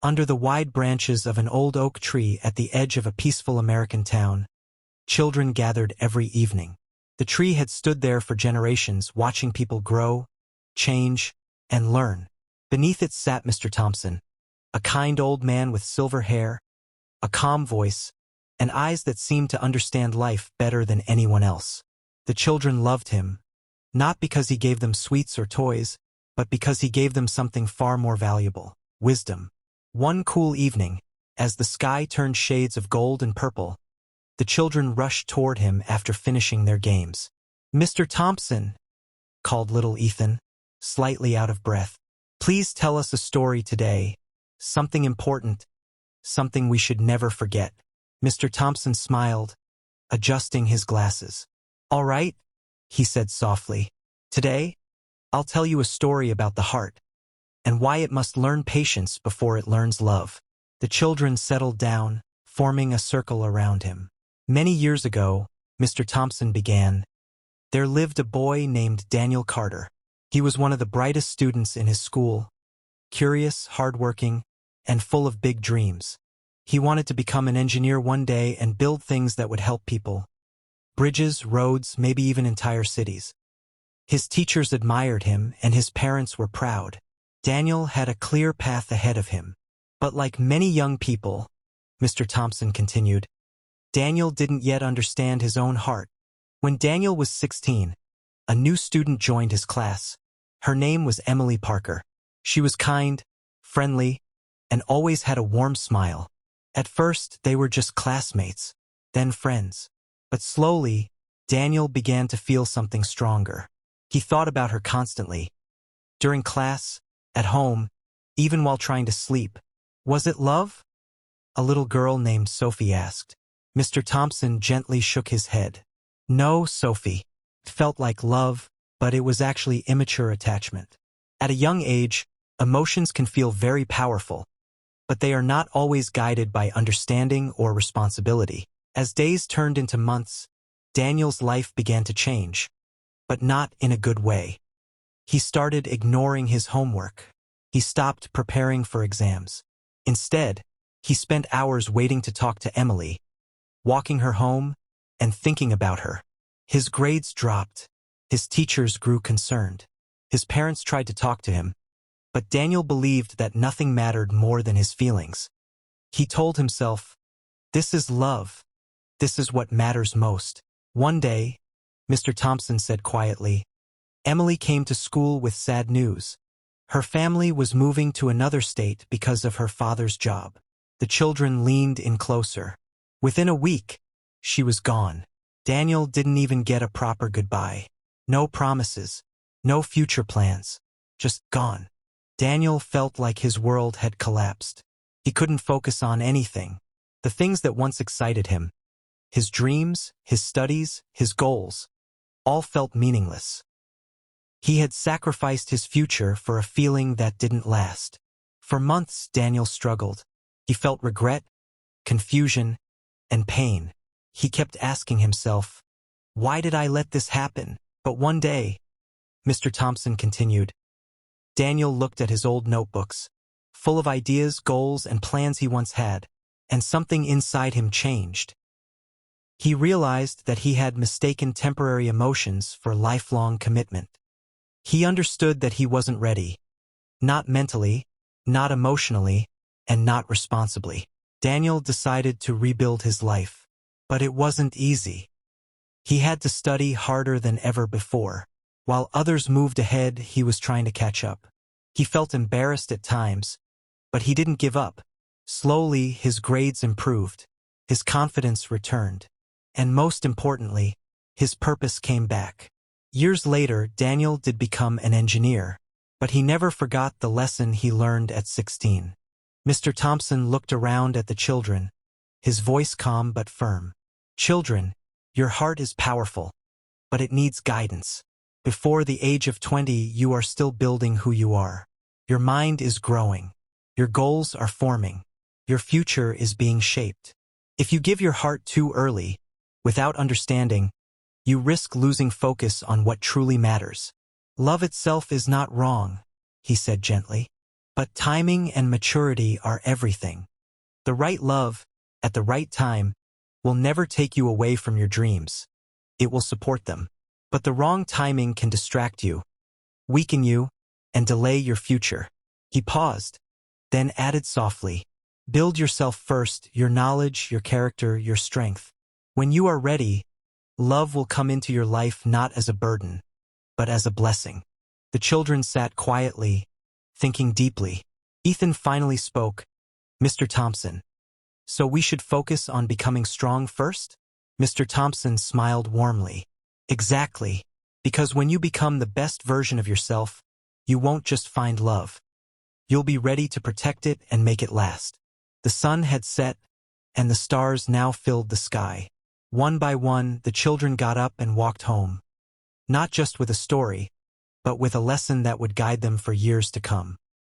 Under the wide branches of an old oak tree at the edge of a peaceful American town, children gathered every evening. The tree had stood there for generations, watching people grow, change, and learn. Beneath it sat Mr. Thompson, a kind old man with silver hair, a calm voice, and eyes that seemed to understand life better than anyone else. The children loved him, not because he gave them sweets or toys, but because he gave them something far more valuable: wisdom. One cool evening, as the sky turned shades of gold and purple, the children rushed toward him after finishing their games. "Mr. Thompson," called little Ethan, slightly out of breath, "please tell us a story today. Something important, something we should never forget." Mr. Thompson smiled, adjusting his glasses. "All right," he said softly. "Today, I'll tell you a story about the heart, and why it must learn patience before it learns love." The children settled down, forming a circle around him. "Many years ago," Mr. Thompson began, "there lived a boy named Daniel Carter. He was one of the brightest students in his school, curious, hardworking, and full of big dreams. He wanted to become an engineer one day and build things that would help people. Bridges, roads, maybe even entire cities. His teachers admired him, and his parents were proud. Daniel had a clear path ahead of him. But like many young people," Mr. Thompson continued, "Daniel didn't yet understand his own heart. When Daniel was 16, a new student joined his class. Her name was Emily Parker. She was kind, friendly, and always had a warm smile. At first, they were just classmates, then friends. But slowly, Daniel began to feel something stronger. He thought about her constantly. During class, at home, even while trying to sleep. Was it love?" a little girl named Sophie asked. Mr. Thompson gently shook his head. "No, Sophie. It felt like love, but it was actually immature attachment. At a young age, emotions can feel very powerful, but they are not always guided by understanding or responsibility." As days turned into months, Daniel's life began to change, but not in a good way. He started ignoring his homework. He stopped preparing for exams. Instead, he spent hours waiting to talk to Emily, walking her home, and thinking about her. His grades dropped. His teachers grew concerned. His parents tried to talk to him, but Daniel believed that nothing mattered more than his feelings. He told himself, "This is love. This is what matters most." One day, Mr. Thompson said quietly, Emily came to school with sad news. Her family was moving to another state because of her father's job. The children leaned in closer. Within a week, she was gone. Daniel didn't even get a proper goodbye. No promises, no future plans, just gone. Daniel felt like his world had collapsed. He couldn't focus on anything. The things that once excited him, his dreams, his studies, his goals, all felt meaningless. He had sacrificed his future for a feeling that didn't last. For months, Daniel struggled. He felt regret, confusion, and pain. He kept asking himself, "Why did I let this happen?" But one day, Mr. Thompson continued, Daniel looked at his old notebooks, full of ideas, goals, and plans he once had, and something inside him changed. He realized that he had mistaken temporary emotions for lifelong commitment. He understood that he wasn't ready, not mentally, not emotionally, and not responsibly. Daniel decided to rebuild his life, but it wasn't easy. He had to study harder than ever before. While others moved ahead, he was trying to catch up. He felt embarrassed at times, but he didn't give up. Slowly, his grades improved, his confidence returned, and most importantly, his purpose came back. Years later, Daniel did become an engineer, but he never forgot the lesson he learned at 16. Mr. Thompson looked around at the children, his voice calm but firm. "Children, your heart is powerful, but it needs guidance. Before the age of 20, you are still building who you are. Your mind is growing. Your goals are forming. Your future is being shaped. If you give your heart too early, without understanding, you risk losing focus on what truly matters. Love itself is not wrong," he said gently, But timing and maturity are everything. The right love, at the right time, will never take you away from your dreams. It will support them. But the wrong timing can distract you, weaken you, and delay your future. He paused, then added softly, build yourself first, your knowledge, your character, your strength. When you are ready, love will come into your life not as a burden, but as a blessing. The children sat quietly, thinking deeply. Ethan finally spoke, Mr. Thompson, so we should focus on becoming strong first? Mr. Thompson smiled warmly. Exactly, because when you become the best version of yourself, you won't just find love. You'll be ready to protect it and make it last. The sun had set, and the stars now filled the sky. One by one, the children got up and walked home. Not just with a story, but with a lesson that would guide them for years to come.